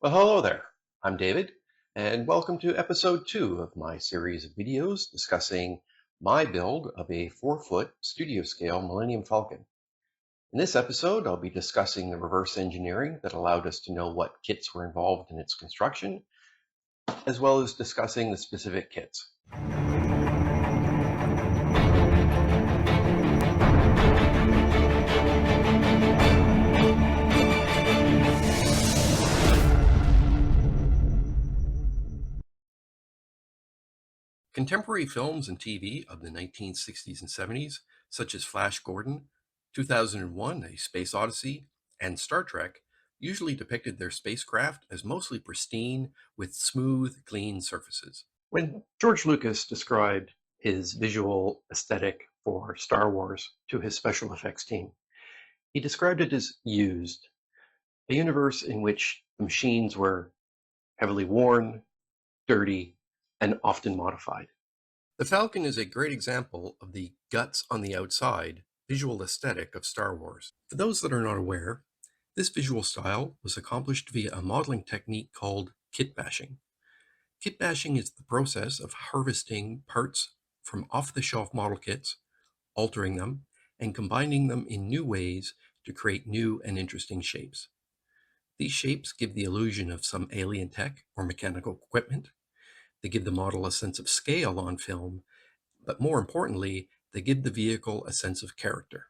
Well, hello there. I'm David, and welcome to episode 2 of my series of videos discussing my build of a 4-foot studio scale Millennium Falcon. In this episode, I'll be discussing the reverse engineering that allowed us to know what kits were involved in its construction, as well as discussing the specific kits. Contemporary films and TV of the 1960s and 70s, such as Flash Gordon, 2001: A Space Odyssey, and Star Trek, usually depicted their spacecraft as mostly pristine with smooth, clean surfaces. When George Lucas described his visual aesthetic for Star Wars to his special effects team, he described it as used, a universe in which the machines were heavily worn, dirty, and often modified. The Falcon is a great example of the guts on the outside visual aesthetic of Star Wars. For those that are not aware, this visual style was accomplished via a modeling technique called kitbashing. Kitbashing is the process of harvesting parts from off-the-shelf model kits, altering them, and combining them in new ways to create new and interesting shapes. These shapes give the illusion of some alien tech or mechanical equipment. They give the model a sense of scale on film, but more importantly, they give the vehicle a sense of character.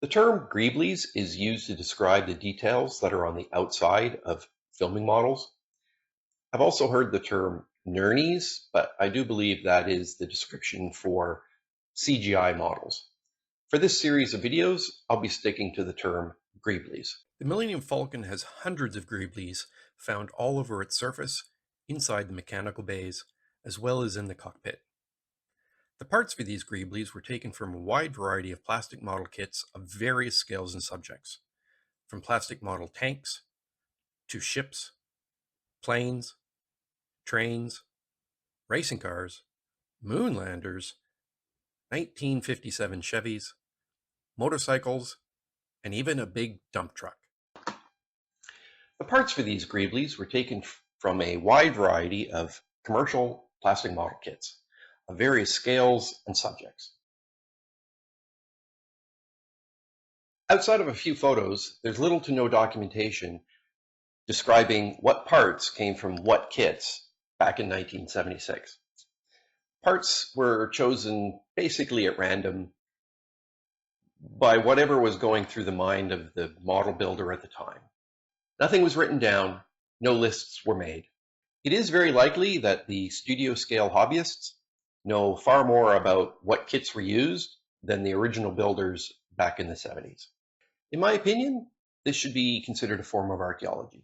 The term greeblies is used to describe the details that are on the outside of filming models. I've also heard the term nirnies, but I do believe that is the description for CGI models. For this series of videos, I'll be sticking to the term greeblies. The Millennium Falcon has hundreds of greeblies found all over its surface, inside the mechanical bays, as well as in the cockpit. The parts for these greeblies were taken from a wide variety of plastic model kits of various scales and subjects, from plastic model tanks, to ships, planes, trains, racing cars, moon landers, 1957 Chevys, motorcycles, and even a big dump truck. The parts for these Greeblies were taken from a wide variety of commercial plastic model kits of various scales and subjects. Outside of a few photos, there's little to no documentation describing what parts came from what kits back in 1976. Parts were chosen basically at random by whatever was going through the mind of the model builder at the time. Nothing was written down, no lists were made. It is very likely that the studio scale hobbyists know far more about what kits were used than the original builders back in the 70s. In my opinion, this should be considered a form of archaeology.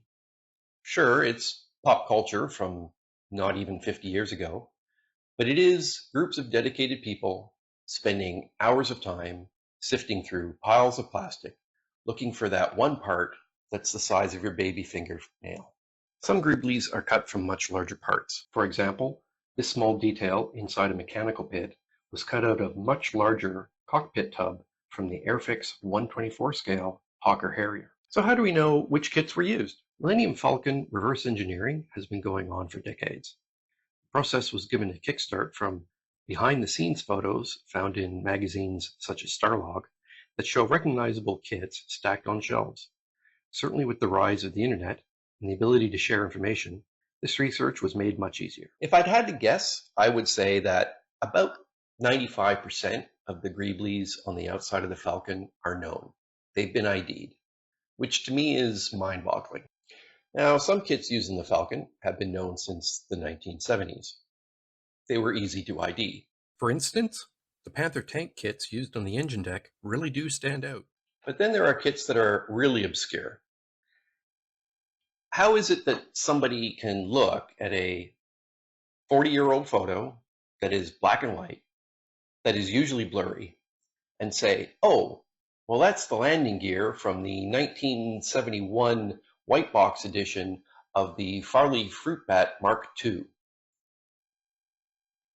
Sure, it's pop culture from not even 50 years ago, but it is groups of dedicated people spending hours of time sifting through piles of plastic, looking for that one part that's the size of your baby fingernail. Some Greeblies are cut from much larger parts. For example, this small detail inside a mechanical pit was cut out of much larger cockpit tub from the Airfix 124 scale Hawker Harrier. So how do we know which kits were used? Millennium Falcon reverse engineering has been going on for decades. The process was given a kickstart from behind-the-scenes photos found in magazines such as Starlog that show recognizable kits stacked on shelves. Certainly with the rise of the internet and the ability to share information, this research was made much easier. If I'd had to guess, I would say that about 95% of the Greeblies on the outside of the Falcon are known. They've been ID'd, which to me is mind-boggling. Now, some kits used in the Falcon have been known since the 1970s. They were easy to ID. For instance, the Panther tank kits used on the engine deck really do stand out. But then there are kits that are really obscure. How is it that somebody can look at a 40-year-old photo that is black and white, that is usually blurry, and say, oh, well, that's the landing gear from the 1971 white box edition of the Farley Fruit Bat Mark II.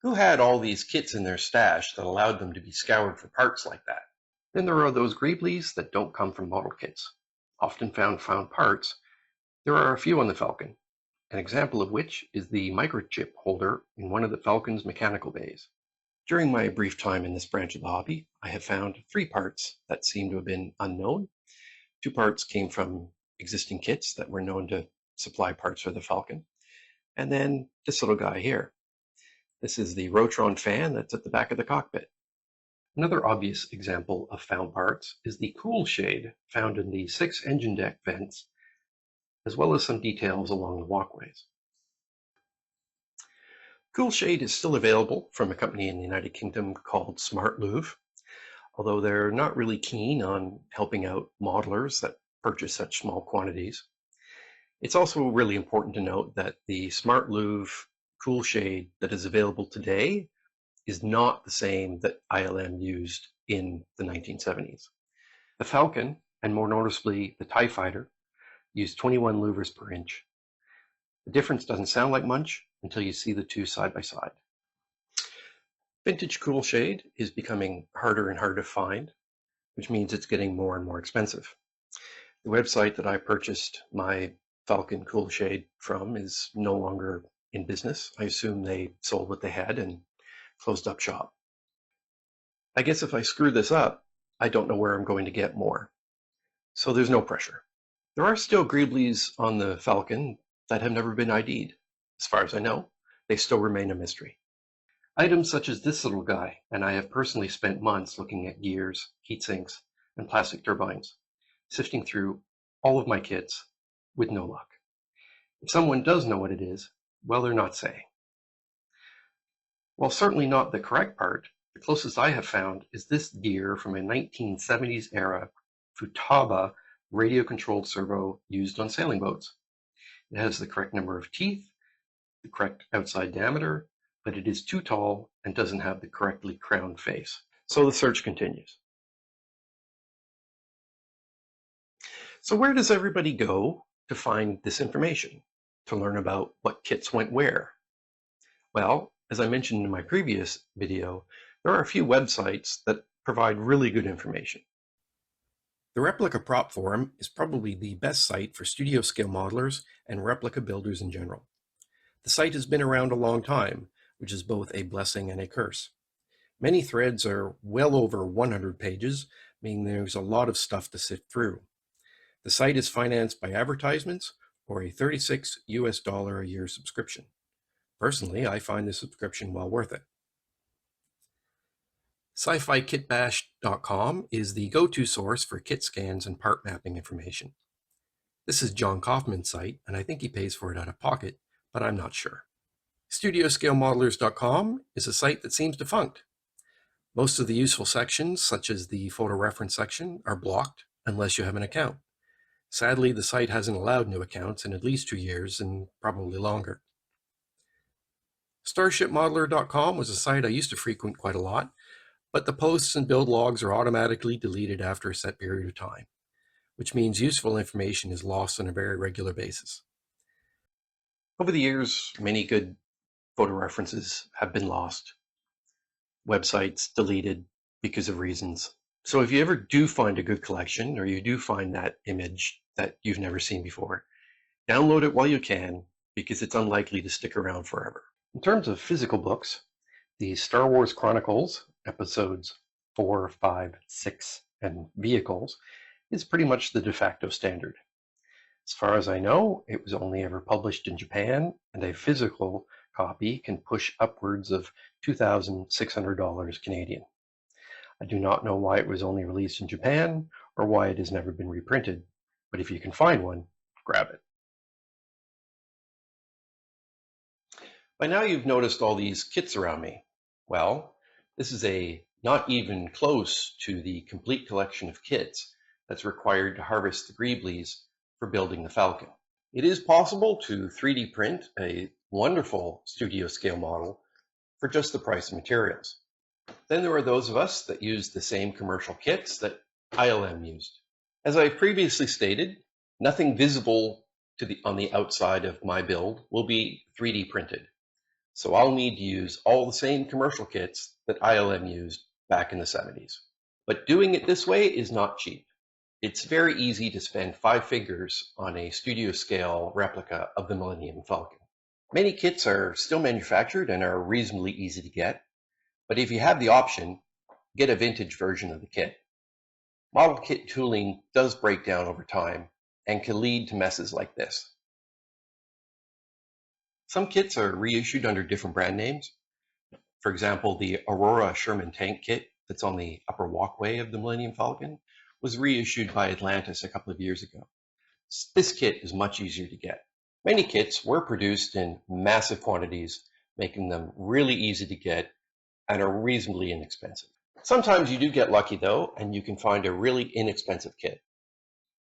Who had all these kits in their stash that allowed them to be scoured for parts like that? Then there are those Greeblies that don't come from model kits. Often found parts, there are a few on the Falcon, an example of which is the microchip holder in one of the Falcon's mechanical bays. During my brief time in this branch of the hobby, I have found 3 parts that seem to have been unknown. 2 parts came from existing kits that were known to supply parts for the Falcon. And then this little guy here. This is the Rotron fan that's at the back of the cockpit. Another obvious example of found parts is the cool shade found in the 6 engine deck vents, as well as some details along the walkways. Cool shade is still available from a company in the United Kingdom called Smart Louve, although they're not really keen on helping out modelers that purchase such small quantities. It's also really important to note that the Smart Louve cool shade that is available today is not the same that ILM used in the 1970s. The Falcon, and more noticeably the TIE Fighter, used 21 louvres per inch. The difference doesn't sound like much until you see the two side by side. Vintage cool shade is becoming harder and harder to find, which means it's getting more and more expensive. The website that I purchased my Falcon cool shade from is no longer in business. I assume they sold what they had and closed up shop. I guess if I screw this up, I don't know where I'm going to get more. So there's no pressure. There are still Greeblies on the Falcon that have never been ID'd. As far as I know, they still remain a mystery. Items such as this little guy, and I have personally spent months looking at gears, heat sinks, and plastic turbines, sifting through all of my kits with no luck. If someone does know what it is, well, they're not saying. While certainly not the correct part, the closest I have found is this gear from a 1970s era Futaba radio-controlled servo used on sailing boats. It has the correct number of teeth, the correct outside diameter, but it is too tall and doesn't have the correctly crowned face. So the search continues. So where does everybody go to find this information? to learn about what kits went where? Well, as I mentioned in my previous video, there are a few websites that provide really good information. The Replica Prop Forum is probably the best site for studio scale modelers and replica builders in general. The site has been around a long time, which is both a blessing and a curse. Many threads are well over 100 pages, meaning there's a lot of stuff to sift through. The site is financed by advertisements or a $36 a year subscription. Personally, I find the subscription well worth it. Sci-fi-kitbash.com is the go-to source for kit scans and part mapping information. This is John Kaufman's site, and I think he pays for it out of pocket, but I'm not sure. StudioScaleModelers.com is a site that seems defunct. Most of the useful sections, such as the photo reference section, are blocked unless you have an account. Sadly, the site hasn't allowed new accounts in at least 2 years and probably longer. StarshipModeler.com was a site I used to frequent quite a lot, but the posts and build logs are automatically deleted after a set period of time, which means useful information is lost on a very regular basis. Over the years, many good photo references have been lost, websites deleted because of reasons. So if you ever do find a good collection, or you do find that image that you've never seen before, download it while you can, because it's unlikely to stick around forever. In terms of physical books, the Star Wars Chronicles, episodes 4, 5, 6, and Vehicles, is pretty much the de facto standard. As far as I know, it was only ever published in Japan, and a physical copy can push upwards of $2,600 Canadian. I do not know why it was only released in Japan, or why it has never been reprinted, but if you can find one, grab it. By now you've noticed all these kits around me. Well, this is not even close to the complete collection of kits that's required to harvest the greeblies for building the Falcon. It is possible to 3D print a wonderful studio scale model for just the price of materials. Then there are those of us that use the same commercial kits that ILM used. As I previously stated, nothing visible on the outside of my build will be 3D printed. So I'll need to use all the same commercial kits that ILM used back in the 70s. But doing it this way is not cheap. It's very easy to spend 5 figures on a studio scale replica of the Millennium Falcon. Many kits are still manufactured and are reasonably easy to get, but if you have the option, get a vintage version of the kit. Model kit tooling does break down over time and can lead to messes like this. Some kits are reissued under different brand names. For example, the Aurora Sherman tank kit that's on the upper walkway of the Millennium Falcon was reissued by Atlantis a couple of years ago. This kit is much easier to get. Many kits were produced in massive quantities, making them really easy to get and are reasonably inexpensive. Sometimes you do get lucky though, and you can find a really inexpensive kit.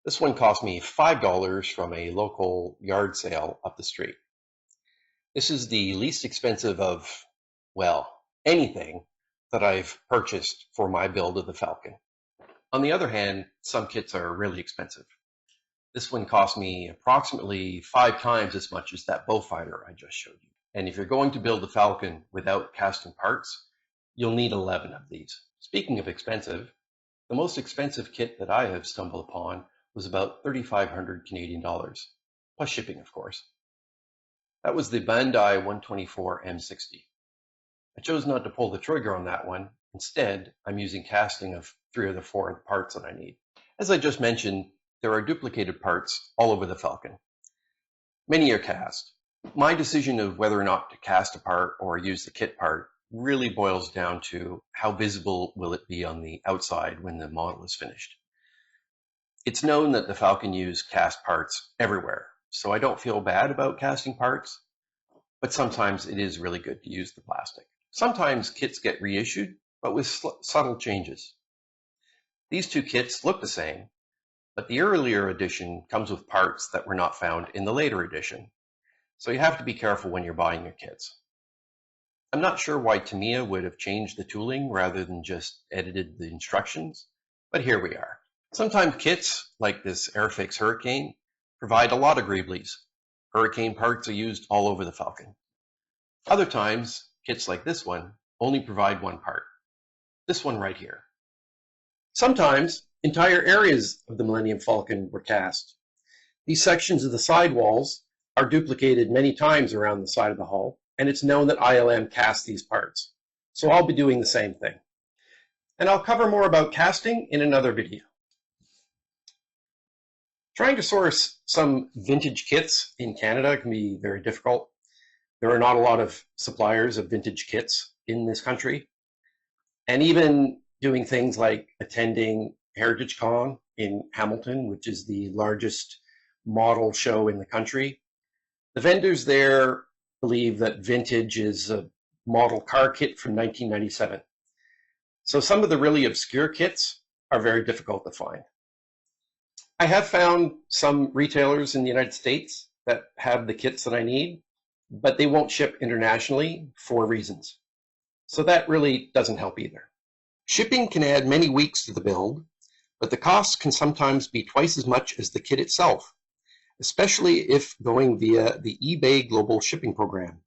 This one cost me $5 from a local yard sale up the street. This is the least expensive of, well, anything that I've purchased for my build of the Falcon. On the other hand, some kits are really expensive. This one cost me approximately 5 times as much as that Beaufighter I just showed you. And if you're going to build the Falcon without casting parts, you'll need 11 of these. Speaking of expensive, the most expensive kit that I have stumbled upon was about 3,500 Canadian dollars, plus shipping, of course. That was the Bandai 124 M60. I chose not to pull the trigger on that one. Instead, I'm using casting of 3 of the 4 parts that I need. As I just mentioned, there are duplicated parts all over the Falcon. Many are cast. My decision of whether or not to cast a part or use the kit part really boils down to how visible will it be on the outside when the model is finished. It's known that the Falcon used cast parts everywhere, so I don't feel bad about casting parts, but sometimes it is really good to use the plastic. Sometimes kits get reissued, but with subtle changes. These 2 kits look the same, but the earlier edition comes with parts that were not found in the later edition, so you have to be careful when you're buying your kits. I'm not sure why Tamiya would have changed the tooling rather than just edited the instructions, but here we are. Sometimes kits, like this Airfix Hurricane, provide a lot of greeblies. Hurricane parts are used all over the Falcon. Other times, kits like this one only provide one part. This one right here. Sometimes, entire areas of the Millennium Falcon were cast. These sections of the sidewalls are duplicated many times around the side of the hull, and it's known that ILM cast these parts. So I'll be doing the same thing. And I'll cover more about casting in another video. Trying to source some vintage kits in Canada can be very difficult. There are not a lot of suppliers of vintage kits in this country. And even doing things like attending Heritage Con in Hamilton, which is the largest model show in the country, the vendors there believe that vintage is a model car kit from 1997. So some of the really obscure kits are very difficult to find. I have found some retailers in the United States that have the kits that I need, but they won't ship internationally for reasons. So that really doesn't help either. Shipping can add many weeks to the build, but the costs can sometimes be twice as much as the kit itself, especially if going via the eBay Global Shipping Program.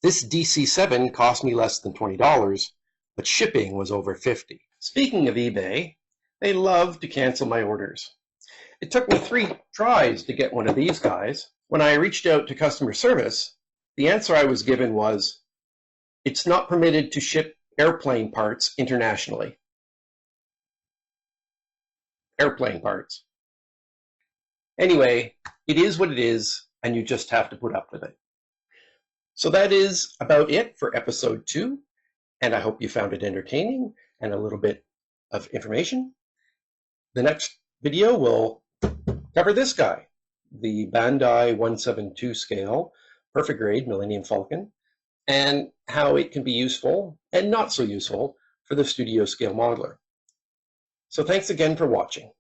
This DC-7 cost me less than $20, but shipping was over $50. Speaking of eBay, they love to cancel my orders. It took me 3 tries to get one of these guys. When I reached out to customer service, the answer I was given was, "It's not permitted to ship airplane parts internationally." Airplane parts. Anyway, it is what it is, and you just have to put up with it. So that is about it for episode 2, and I hope you found it entertaining and a little bit of information. The next video will cover this guy, the Bandai 172 scale, perfect grade Millennium Falcon, and how it can be useful and not so useful for the studio scale modeler. So thanks again for watching.